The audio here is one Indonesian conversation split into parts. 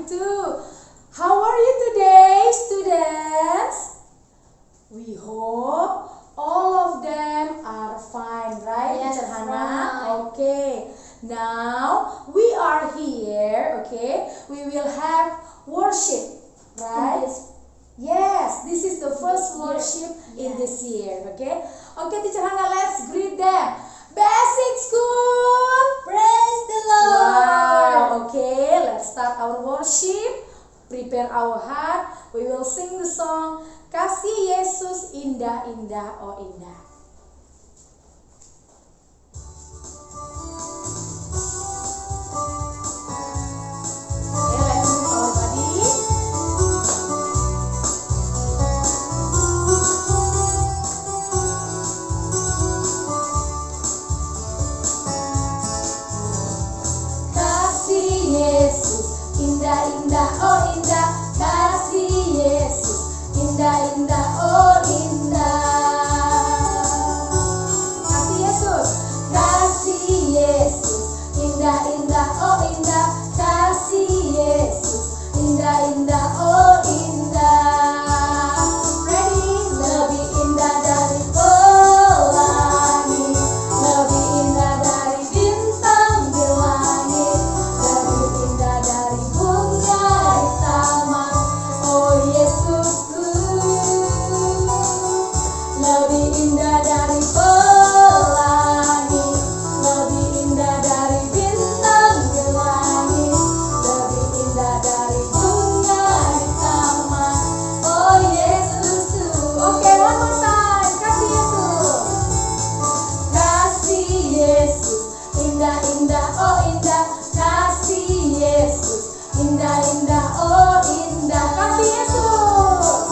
fine too. How are you today, students? We hope all of them are fine, right, Yes, Teacher Hannah? fine. Okay. Now we are here. Okay. We will have worship, right? Yes, this is the first worship in this year, okay? Okay, Teacher Hannah, let's greet them. Basic School! Praise the Lord. Wow, okay, let's start our worship. Prepare our heart. We will sing the song, Kasih Yesus Indah Indah Oh Indah. Okay, let's move our body. Kasih Yesus indah indah oh indah, kasih Yesus indah indah oh indah. Kasih Yesus, kasih Yesus indah indah oh indah, kasih Yesus indah indah oh indah. Ready? Lebih indah dari pelangi, lebih indah dari bintang di langit, lebih indah dari bunga di taman. Oh Yesusku, lebih indah dari pelangi, lebih indah dari bintang di langit, lebih indah dari bunga di taman. Oh Yesusku. Okay, one more time. Kasih Yesus. Kasih Yesus indah indah oh indah, kasih Yesus indah indah oh indah. Kasih Yesus.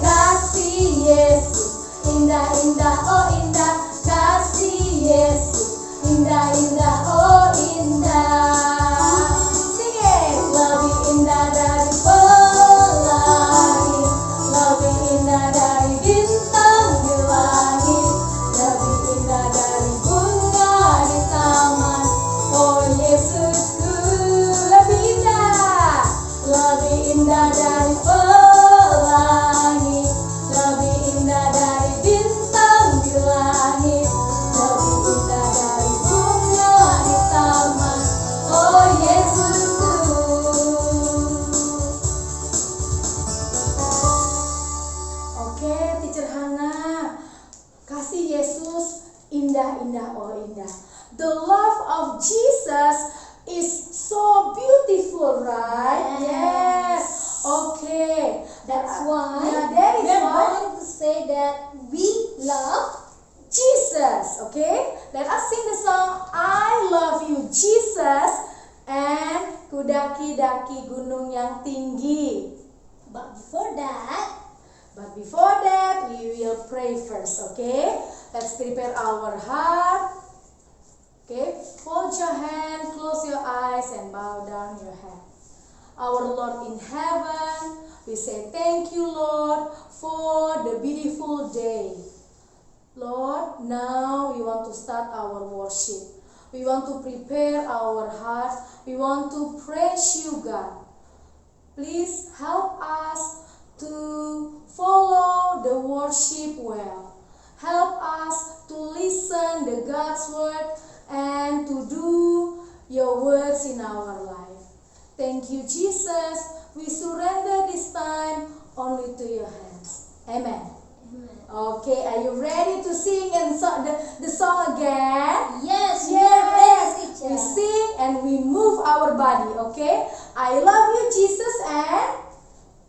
Kasih Yesus indah indah oh indah, kasih Yesus indah indah oh indah. Sing it. Lebih indah dari pelangi, lebih indah dari bintang di langit, lebih indah dari bunga di taman. Oh Yesusku, lebih indah dari pelangi, lebih indah dari bintang di langit, lebih indah dari bunga di taman. Oh Yesusku. Oke, Teacher Hannah. Kasih Yesus indah-indah oh indah. The love of Jesus is so beautiful, right? Yes. Okay. That's why Yeah, that is we're why going to say that we love Jesus. Okay. Let us sing the song I love you Jesus and ku daki-daki gunung yang tinggi. But before that, We will pray first, okay? Let's prepare our heart. Okay, fold your hand, close your eyes, and bow down your head. Our Lord in heaven, we say thank you, Lord, for the beautiful day. Lord, now we want to start our worship. We want to prepare our heart. We want to praise you, God. Please help us to follow the worship well. Help us to listen to God's word and to do your words in our life. Thank you, Jesus. We surrender this time only to your hands. Amen. Okay, are you ready to sing and the song again? yes, we Yes. are ready, We teacher. sing and we move our body, okay? I love you, Jesus, and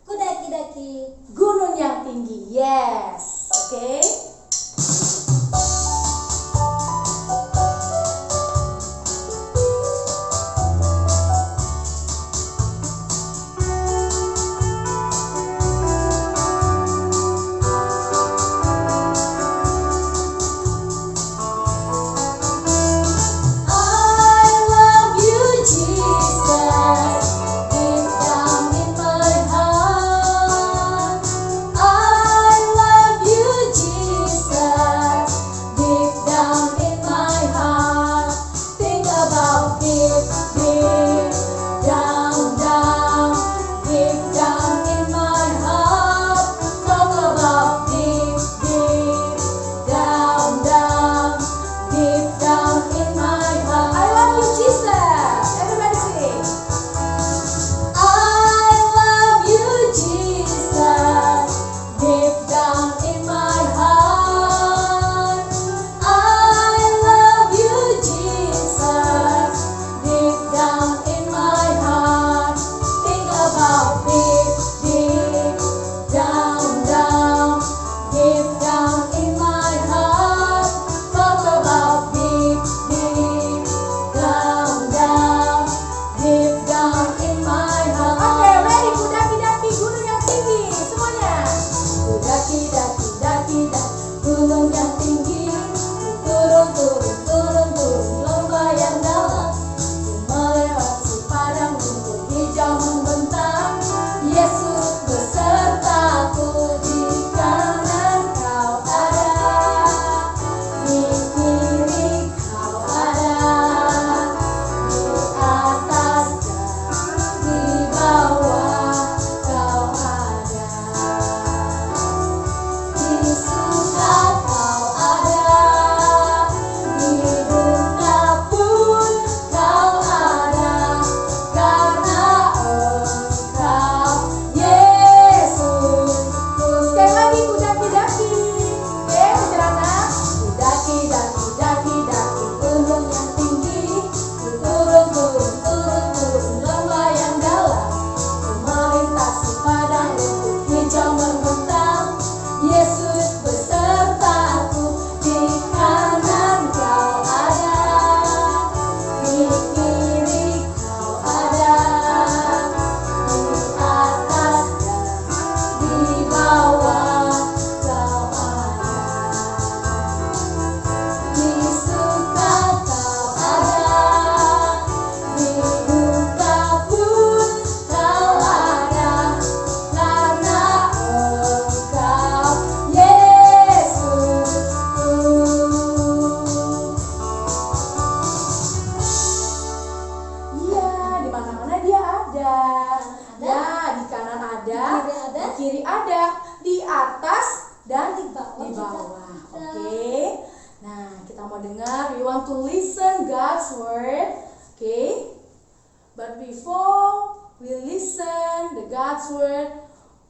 Ku daki-daki. gunung yang tinggi. Yes. Okay. I love you, Jesus. Deep down in my heart, I love you, Jesus. mana-mana dia ada. Ada. Ya, di kanan ada, Di kiri ada. di kiri ada, di atas dan Di bawah di juga bawah. ada. Oke. Nah, kita mau dengar. We want to listen God's word. Okay. But before we listen the God's word,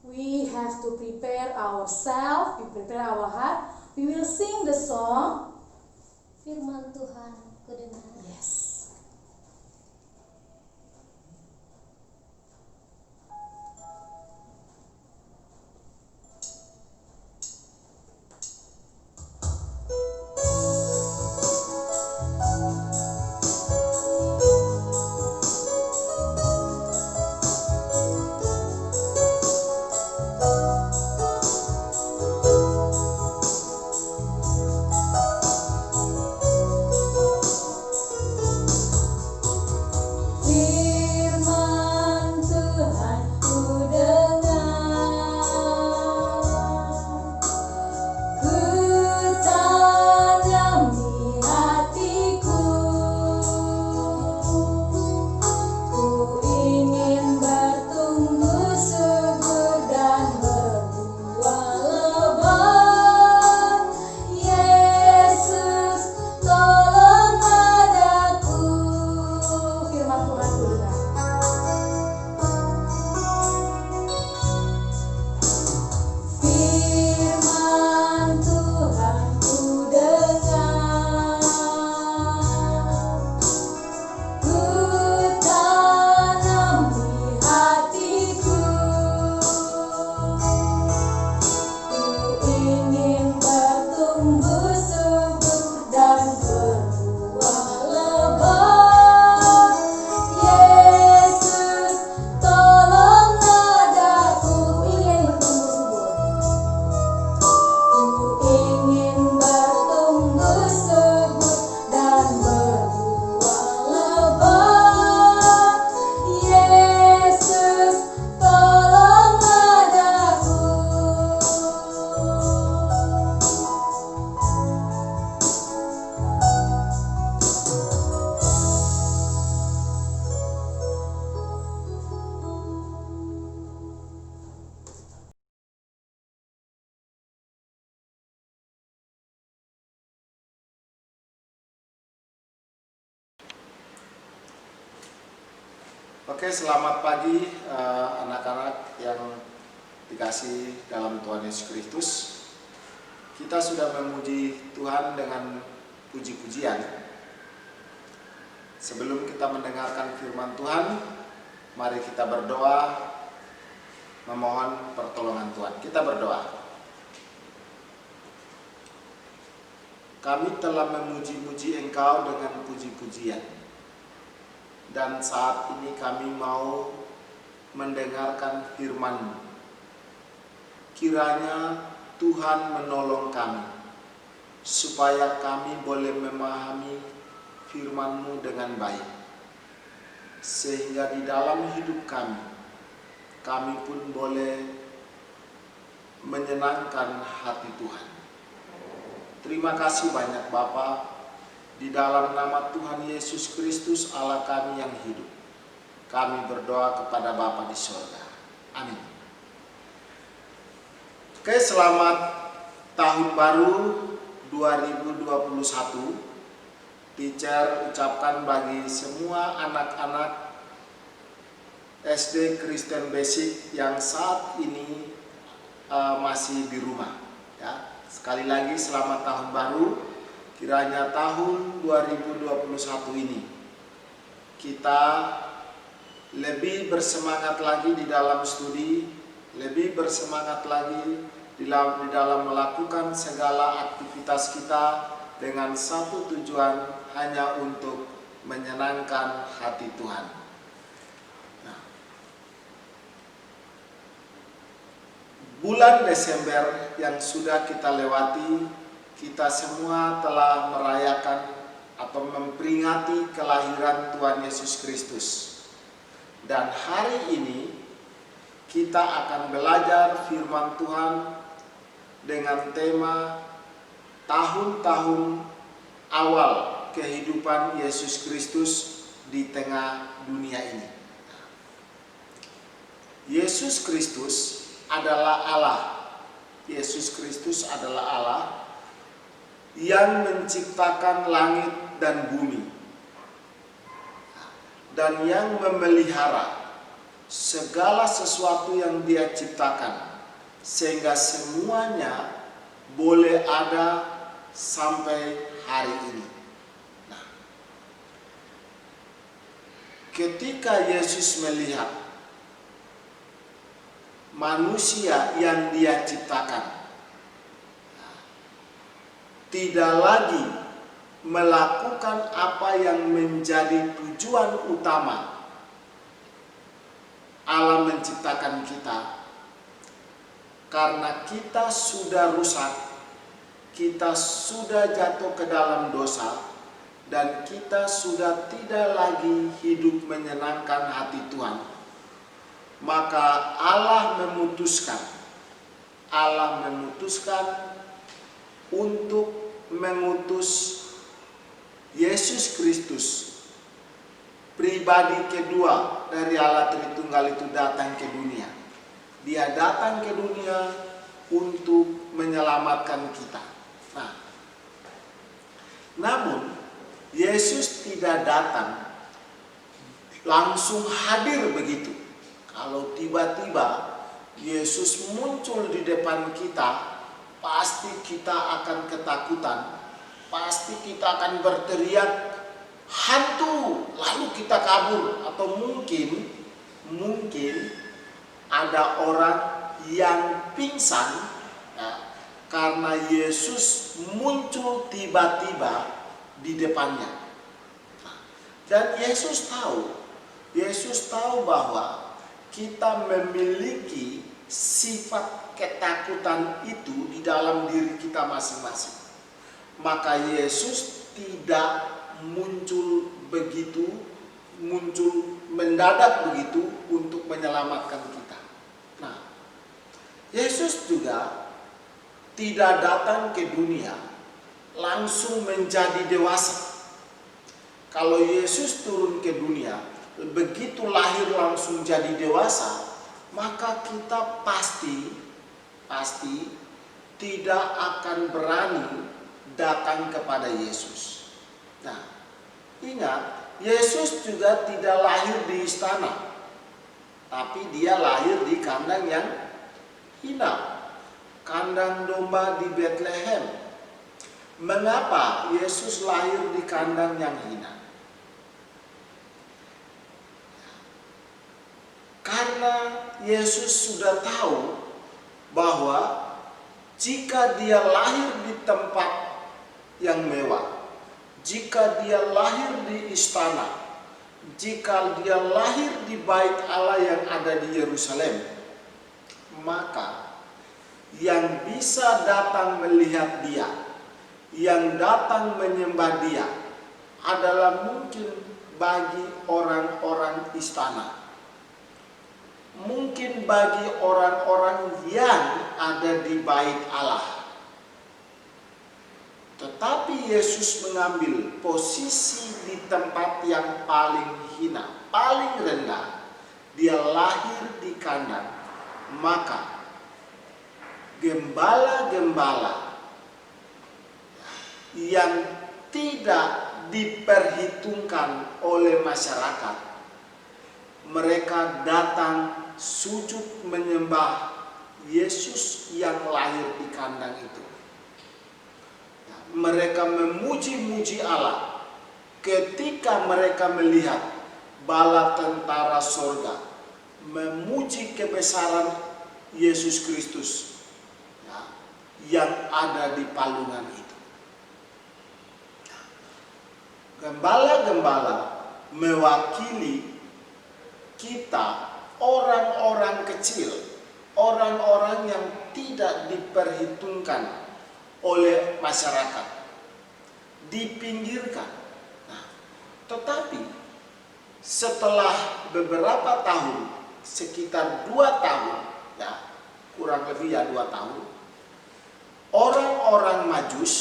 we have to prepare ourselves, we prepare our heart. We will sing the song. Firman Tuhan ku dengar. Yes. Firman Tuhan ku dengar, ku tanam di hatiku, ku ingin bertumbuh subur dan berbuah lebat. Yesus, tolong adaku. Firman Tuhan ku dengar. Firman Tuhan ku dengar, ku tanam di hatiku, ku ingin bertumbuh subur dan berbuah lebat. Yesus, tolong adaku. Ingin bertumbuh subur dan berbuah lebat. Yesus, tolong adaku. Oke, selamat pagi anak-anak yang dikasih dalam Tuhan Yesus Kristus. Kita sudah memuji Tuhan dengan puji-pujian. Sebelum kita mendengarkan firman Tuhan, mari kita berdoa memohon pertolongan Tuhan. Kita berdoa. Kami telah memuji-muji Engkau dengan puji-pujian. Dan saat ini kami mau mendengarkan firman-Mu. Kiranya Tuhan menolong kami, supaya kami boleh memahami firman-Mu dengan baik. Sehingga di dalam hidup kami pun boleh menyenangkan hati Tuhan. Terima kasih banyak Bapa. Di dalam nama Tuhan Yesus Kristus Allah kami yang hidup, kami berdoa kepada Bapa di sorga. Amin. Oke, selamat tahun baru 2021. Teacher ucapkan bagi semua anak-anak SD Kristen Basic yang saat ini masih di rumah. Ya, sekali lagi selamat tahun baru. Kiranya tahun 2021 ini kita lebih bersemangat lagi di dalam studi, lebih bersemangat lagi di dalam melakukan segala aktivitas kita dengan satu tujuan, hanya untuk menyenangkan hati Tuhan. Nah, bulan Desember yang sudah kita lewati, kita semua telah merayakan atau memperingati kelahiran Tuhan Yesus Kristus. Dan hari ini kita akan belajar firman Tuhan dengan tema tahun-tahun awal kehidupan Yesus Kristus di tengah dunia ini. Yesus Kristus adalah Allah. Yesus Kristus adalah Allah yang menciptakan langit dan bumi dan yang memelihara segala sesuatu yang Dia ciptakan sehingga semuanya boleh ada sampai hari ini. Nah, ketika Yesus melihat manusia yang Dia ciptakan tidak lagi melakukan apa yang menjadi tujuan utama Allah menciptakan kita, karena kita sudah rusak, kita sudah jatuh ke dalam dosa, dan kita sudah tidak lagi hidup menyenangkan hati Tuhan. Maka Allah memutuskan untuk mengutus Yesus Kristus, pribadi kedua dari Allah Tritunggal itu, datang ke dunia. Dia datang ke dunia untuk menyelamatkan kita. Nah, namun Yesus tidak datang langsung hadir begitu. Kalau tiba-tiba Yesus muncul di depan kita, pasti kita akan ketakutan, pasti kita akan berteriak hantu, lalu kita kabur. Atau mungkin ada orang yang pingsan karena Yesus muncul tiba-tiba di depannya. Dan Yesus tahu bahwa kita memiliki sifat ketakutan itu di dalam diri kita masing-masing. Maka Yesus tidak muncul mendadak begitu untuk menyelamatkan kita. Nah, Yesus juga tidak datang ke dunia langsung menjadi dewasa. Kalau Yesus turun ke dunia, begitu lahir langsung jadi dewasa, maka kita pasti tidak akan berani datang kepada Yesus. Nah, ingat, Yesus juga tidak lahir di istana, tapi Dia lahir di kandang yang hina, kandang domba di Bethlehem. Mengapa Yesus lahir di kandang yang hina? Karena Yesus sudah tahu bahwa jika Dia lahir di tempat yang mewah, jika Dia lahir di istana, jika Dia lahir di bait Allah yang ada di Yerusalem, maka yang bisa datang melihat Dia, yang datang menyembah Dia adalah mungkin bagi orang-orang istana, mungkin bagi orang-orang yang ada di bait Allah. Tetapi Yesus mengambil posisi di tempat yang paling hina, paling rendah. Dia lahir di kandang. Maka gembala-gembala yang tidak diperhitungkan oleh masyarakat, mereka datang sujud menyembah Yesus yang lahir di kandang itu. Mereka memuji-muji Allah ketika mereka melihat bala tentara sorga memuji kebesaran Yesus Kristus yang ada di palungan itu. Gembala-gembala mewakili kita, orang-orang kecil, orang-orang yang tidak diperhitungkan oleh masyarakat, dipinggirkan. Nah, tetapi setelah beberapa tahun, sekitar 2 tahun, ya kurang lebih 2 tahun, orang-orang Majus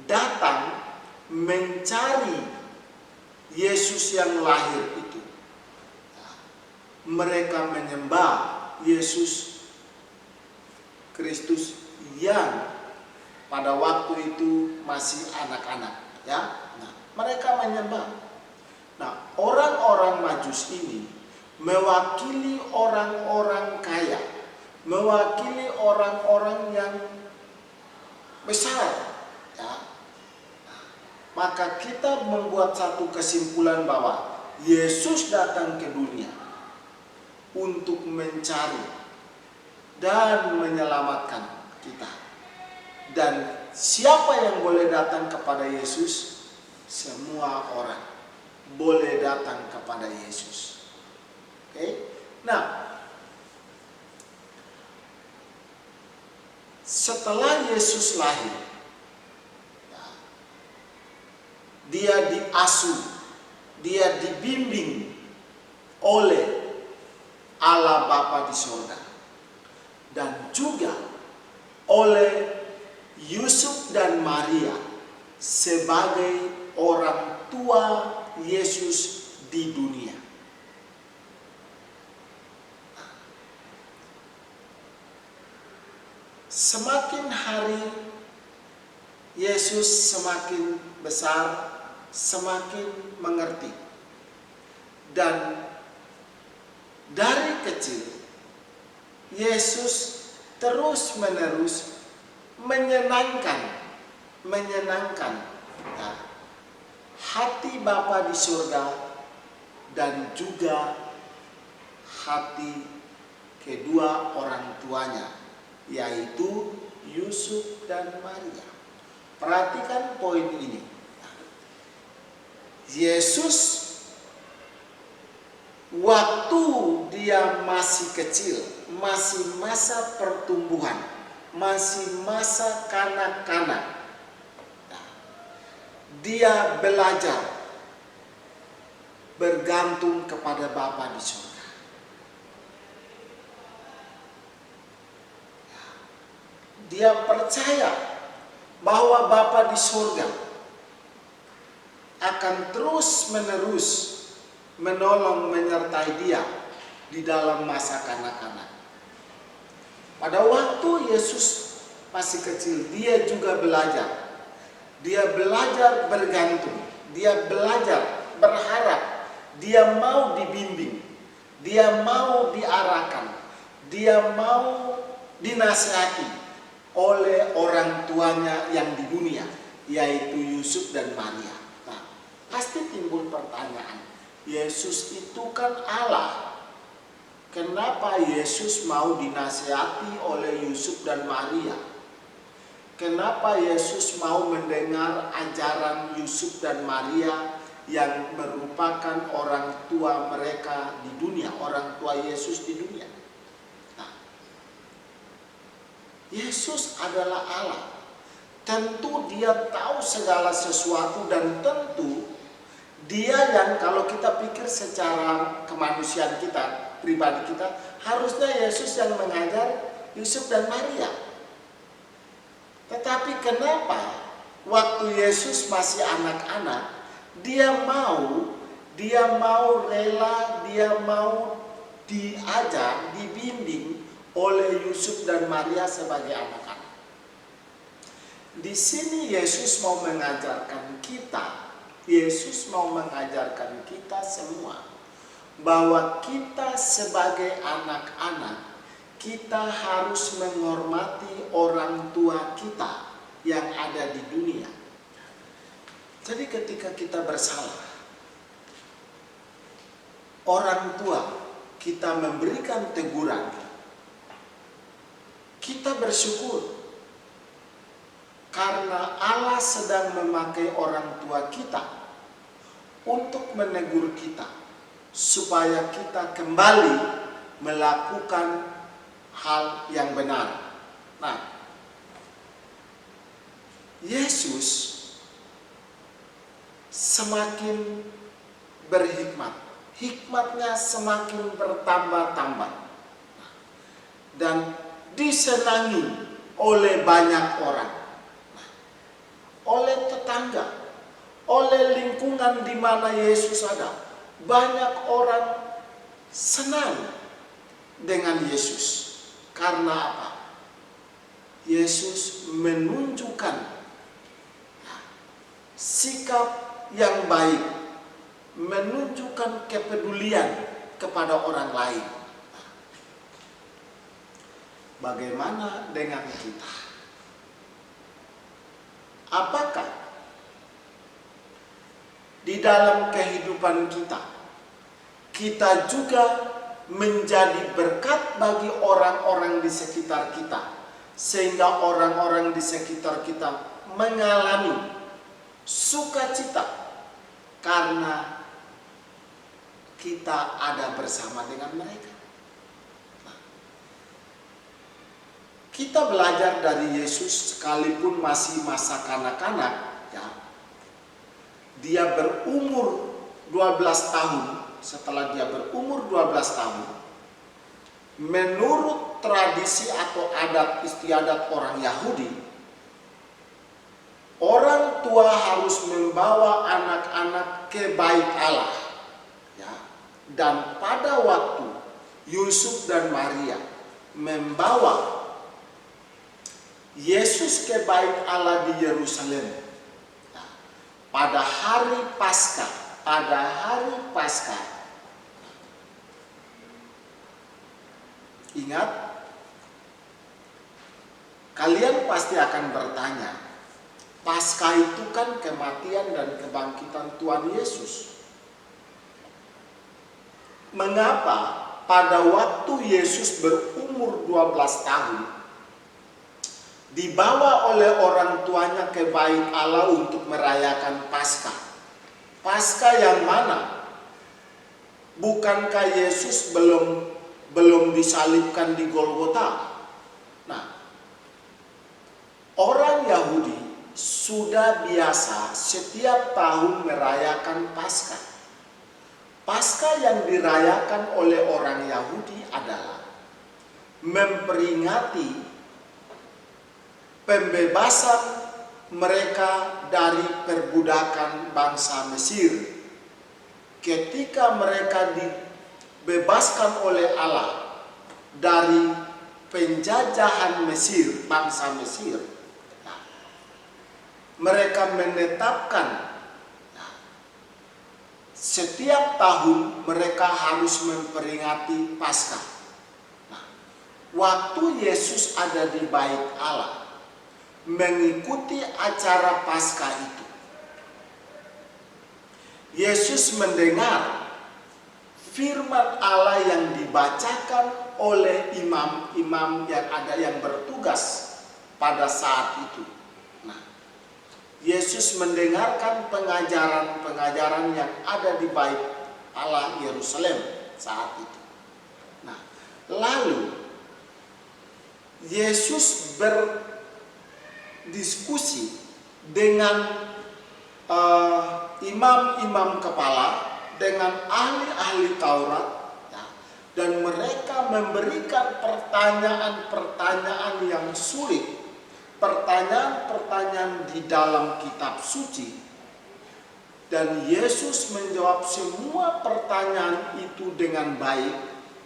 datang mencari Yesus yang lahir itu. mereka menyembah Yesus Kristus yang pada waktu itu masih anak-anak, ya. Nah, mereka menyembah. Nah, orang-orang Majus ini mewakili orang-orang kaya, mewakili orang-orang yang besar, ya. Maka kita membuat satu kesimpulan bahwa Yesus datang ke dunia untuk mencari dan menyelamatkan kita. Dan siapa yang boleh datang kepada Yesus? Semua orang boleh datang kepada Yesus. Oke? Nah, setelah Yesus lahir, dia diasuh, dia dibimbing oleh Allah Bapa di surga, dan juga oleh Yusuf dan Maria sebagai orang tua Yesus di dunia. Semakin hari Yesus semakin besar, semakin mengerti. Dan dari kecil Yesus terus-menerus menyenangkan ya, hati Bapa di surga dan juga hati kedua orang tuanya, yaitu Yusuf dan Maria. Perhatikan poin ini. Yesus waktu dia masih kecil, masih masa pertumbuhan, masih masa kanak-kanak, dia belajar bergantung kepada Bapa di surga. Dia percaya bahwa Bapa di surga akan terus-menerus menolong, menyertai dia di dalam masa kanak-kanak. Pada waktu Yesus masih kecil, dia juga belajar. Dia belajar bergantung, dia belajar berharap, dia mau dibimbing, dia mau diarahkan, dia mau dinasihati oleh orang tuanya yang di dunia, yaitu Yusuf dan Maria. Nah, pasti timbul pertanyaan, Yesus itu kan Allah. Kenapa Yesus mau dinasihati oleh Yusuf dan Maria? Kenapa Yesus mau mendengar ajaran Yusuf dan Maria yang merupakan orang tua mereka di dunia, orang tua Yesus di dunia? Nah, Yesus adalah Allah. Tentu dia tahu segala sesuatu, dan tentu dia yang, kalau kita pikir secara kemanusiaan kita, pribadi kita, harusnya Yesus yang mengajar Yusuf dan Maria. Tetapi kenapa waktu Yesus masih anak-anak, dia mau rela, dia mau diajar, dibimbing oleh Yusuf dan Maria sebagai anak-anak. Di sini Yesus mau mengajarkan kita, Yesus mau mengajarkan kita semua bahwa kita sebagai anak-anak, kita harus menghormati orang tua kita yang ada di dunia. Jadi ketika kita bersalah, orang tua kita memberikan teguran, kita bersyukur karena Allah sedang memakai orang tua kita untuk menegur kita, supaya kita kembali melakukan hal yang benar. Nah, Yesus semakin berhikmat, hikmatnya semakin bertambah-tambah, dan disenangi oleh banyak orang, oleh tetangga, oleh lingkungan di mana Yesus ada. Banyak orang senang dengan Yesus. Karena apa? Yesus menunjukkan sikap yang baik, menunjukkan kepedulian kepada orang lain. Bagaimana dengan kita? Apakah di dalam kehidupan kita juga menjadi berkat bagi orang-orang di sekitar kita, sehingga orang-orang di sekitar kita mengalami sukacita karena kita ada bersama dengan mereka. Kita belajar dari Yesus sekalipun masih masa kanak-kanak, ya. Dia berumur 12 tahun. Setelah dia berumur 12 tahun, menurut tradisi atau adat istiadat orang Yahudi, orang tua harus membawa anak-anak ke bait Allah, ya. Dan pada waktu Yusuf dan Maria membawa Yesus ke bait Allah di Yerusalem, nah, pada hari Paskah, ingat, kalian pasti akan bertanya, Paskah itu kan kematian dan kebangkitan Tuhan Yesus. Mengapa pada waktu Yesus berumur 12 tahun dibawa oleh orang tuanya ke bait Allah untuk merayakan Paskah? Paskah yang mana? Bukankah Yesus belum disalibkan di Golgota? Nah, orang Yahudi sudah biasa setiap tahun merayakan Paskah. Paskah yang dirayakan oleh orang Yahudi adalah memperingati pembebasan mereka dari perbudakan bangsa Mesir. Ketika mereka dibebaskan oleh Allah dari penjajahan Mesir, bangsa Mesir, mereka menetapkan setiap tahun mereka harus memperingati Paskah. Nah, waktu Yesus ada di bait Allah, mengikuti acara Paskah itu, Yesus mendengar firman Allah yang dibacakan oleh imam-imam yang ada yang bertugas pada saat itu. Nah, Yesus mendengarkan pengajaran-pengajaran yang ada di bait Allah Yerusalem saat itu. Nah, lalu Yesus berdiskusi dengan imam-imam kepala, dengan ahli-ahli Taurat, ya, dan mereka memberikan pertanyaan-pertanyaan yang sulit, pertanyaan-pertanyaan di dalam kitab suci, dan Yesus menjawab semua pertanyaan itu dengan baik,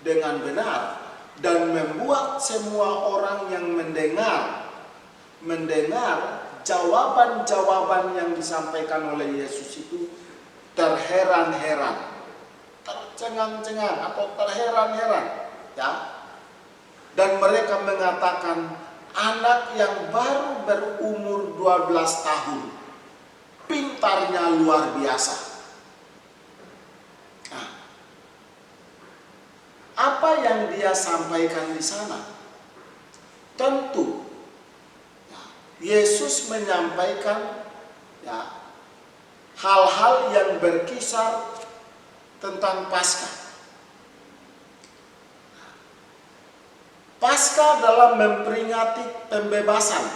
dengan benar, dan membuat semua orang yang mendengar jawaban-jawaban yang disampaikan oleh Yesus itu terheran-heran, tercengang-cengang atau terheran-heran, ya. Dan mereka mengatakan, anak yang baru berumur 12 tahun, pintarnya luar biasa. Nah, apa yang dia sampaikan di sana? Tentu Yesus menyampaikan, ya, hal-hal yang berkisar tentang Paskah. Paskah dalam memperingati pembebasan.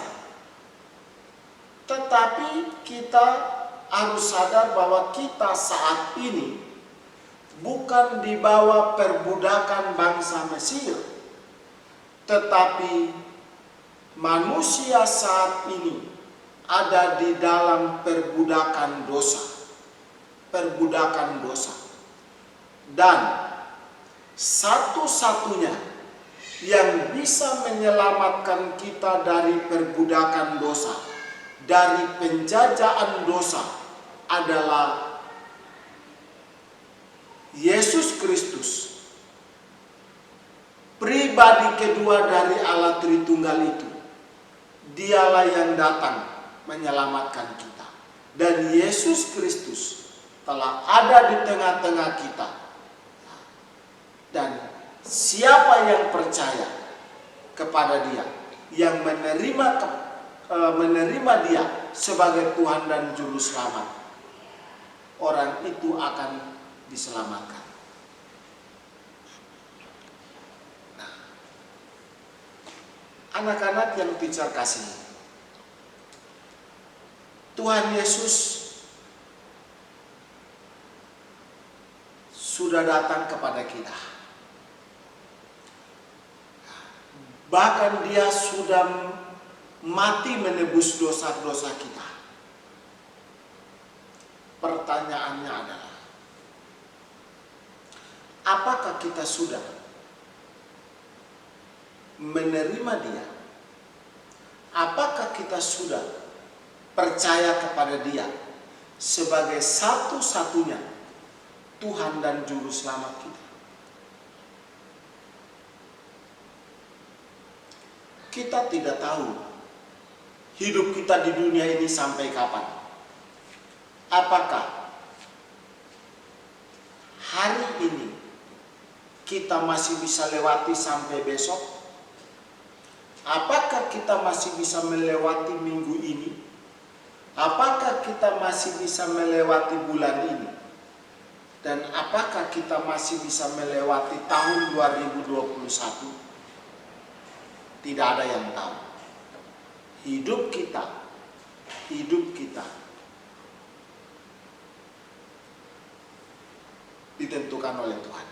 Tetapi kita harus sadar bahwa kita saat ini bukan di bawah perbudakan bangsa Mesir, tetapi manusia saat ini ada di dalam perbudakan dosa. Dan satu-satunya yang bisa menyelamatkan kita dari perbudakan dosa, dari penjajahan dosa adalah Yesus Kristus, pribadi kedua dari Allah Tritunggal itu. Dialah yang datang menyelamatkan kita. Dan Yesus Kristus telah ada di tengah-tengah kita. Dan siapa yang percaya kepada Dia, yang menerima Dia sebagai Tuhan dan Juru Selamat, orang itu akan diselamatkan. Nah, anak-anak yang teacher kasih, Tuhan Yesus sudah datang kepada kita. Bahkan Dia sudah mati menebus dosa-dosa kita. Pertanyaannya adalah, apakah kita sudah menerima Dia? Apakah kita sudah percaya kepada Dia sebagai satu-satunya Tuhan dan Juru Selamat kita? Kita tidak tahu hidup kita di dunia ini sampai kapan. Apakah hari ini kita masih bisa lewati sampai besok? Apakah kita masih bisa melewati minggu ini? Apakah kita masih bisa melewati bulan ini? Dan apakah kita masih bisa melewati tahun 2021? Tidak ada yang tahu. Hidup kita ditentukan oleh Tuhan.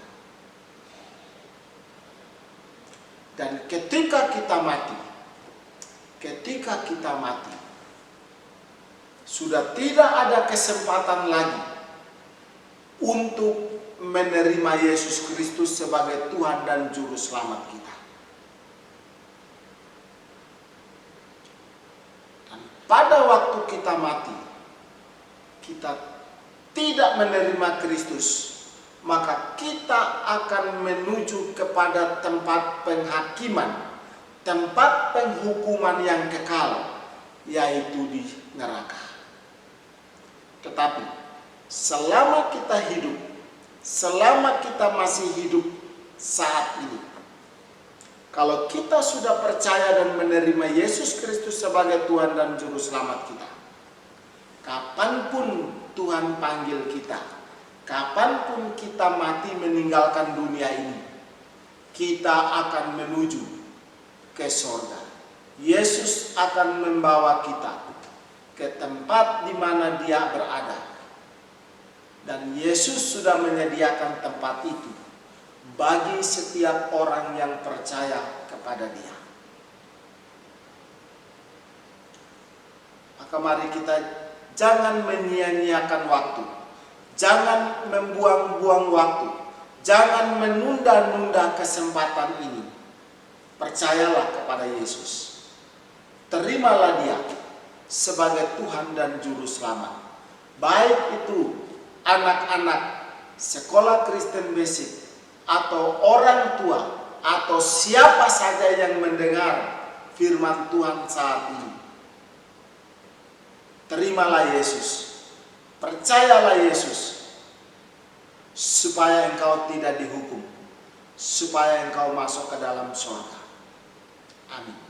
Dan ketika kita mati, sudah tidak ada kesempatan lagi untuk menerima Yesus Kristus sebagai Tuhan dan Juru Selamat kita. Dan pada waktu kita mati, kita tidak menerima Kristus, maka kita akan menuju kepada tempat penghakiman, tempat penghukuman yang kekal, yaitu di neraka. Tetapi selama kita hidup, selama kita masih hidup saat ini, kalau kita sudah percaya dan menerima Yesus Kristus sebagai Tuhan dan Juru Selamat kita, kapanpun Tuhan panggil kita, kapanpun kita mati meninggalkan dunia ini, kita akan menuju ke surga. Yesus akan membawa kita ke tempat di mana Dia berada. Dan Yesus sudah menyediakan tempat itu bagi setiap orang yang percaya kepada Dia. Maka mari kita jangan menyia-nyiakan waktu. Jangan membuang-buang waktu. Jangan menunda-nunda kesempatan ini. Percayalah kepada Yesus. Terimalah Dia sebagai Tuhan dan Juru Selamat. Baik itu anak-anak sekolah Kristen Basic, atau orang tua, atau siapa saja yang mendengar firman Tuhan saat ini. Terimalah Yesus. Percayalah Yesus, supaya engkau tidak dihukum, supaya engkau masuk ke dalam surga. Amin.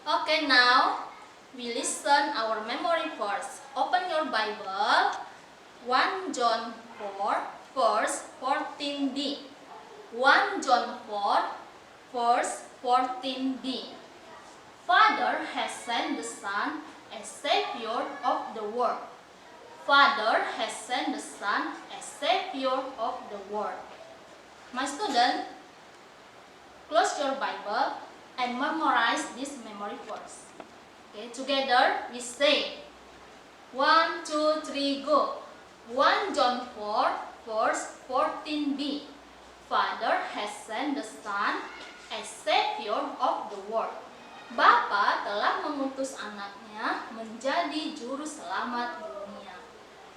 Okay, now we listen our memory verse. Open your Bible, 1 John 4, verse 14b. 1 John 4, verse 14b. Father has sent the Son as Savior of the world. Father has sent the Son as Savior of the world. My student, close your Bible and memorize this memory verse. Okay, together we say 1, 2, 3, go. 1 John 4 verse 14b. Father has sent the Son as Savior of the world. Bapa telah mengutus anaknya menjadi juru selamat dunia.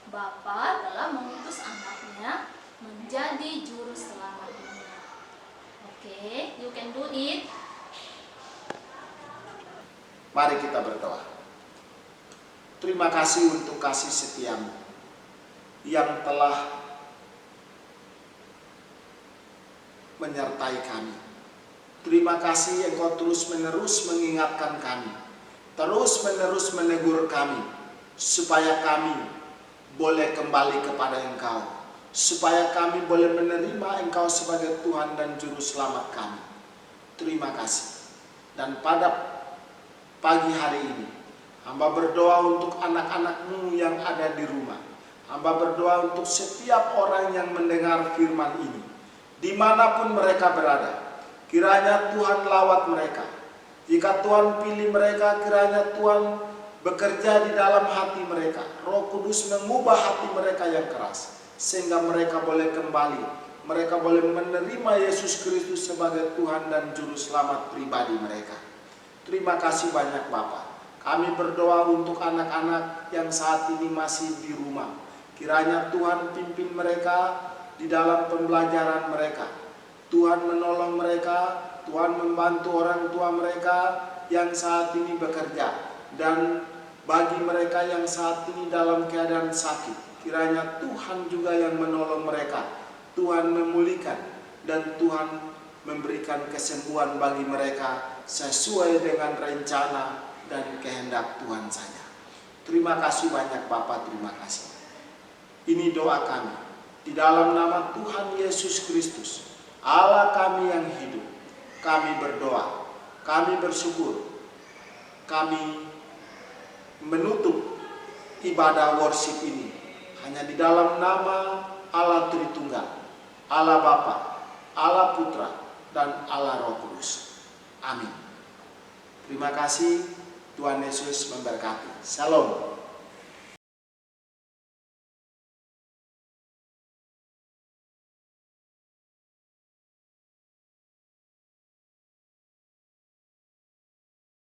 Bapa telah mengutus anaknya menjadi juru selamat dunia. Okay, you can do it. Mari kita berdoa. Terima kasih untuk kasih setiamu yang telah menyertai kami. Terima kasih Engkau terus-menerus mengingatkan kami, terus-menerus menegur kami, supaya kami boleh kembali kepada Engkau, supaya kami boleh menerima Engkau sebagai Tuhan dan Juru Selamat kami. Terima kasih. Dan pada pagi hari ini, hamba berdoa untuk anak-anak-Mu yang ada di rumah. Hamba berdoa untuk setiap orang yang mendengar firman ini, dimanapun mereka berada. Kiranya Tuhan lawat mereka. Jika Tuhan pilih mereka, kiranya Tuhan bekerja di dalam hati mereka. Roh Kudus mengubah hati mereka yang keras, sehingga mereka boleh kembali. Mereka boleh menerima Yesus Kristus sebagai Tuhan dan Juru Selamat pribadi mereka. Terima kasih banyak Bapa. Kami berdoa untuk anak-anak yang saat ini masih di rumah. Kiranya Tuhan pimpin mereka di dalam pembelajaran mereka. Tuhan menolong mereka, Tuhan membantu orang tua mereka yang saat ini bekerja. Dan bagi mereka yang saat ini dalam keadaan sakit, kiranya Tuhan juga yang menolong mereka. Tuhan memulihkan dan Tuhan memberikan kesembuhan bagi mereka sesuai dengan rencana dan kehendak Tuhan saja. Terima kasih banyak Bapa, terima kasih. Ini doa kami di dalam nama Tuhan Yesus Kristus, Allah kami yang hidup. Kami berdoa, kami bersyukur, kami menutup ibadah worship ini hanya di dalam nama Allah Tritunggal, Allah Bapa, Allah Putra, dan Allah Roh Kudus. Amin. Terima kasih. Tuhan Yesus memberkati. Shalom.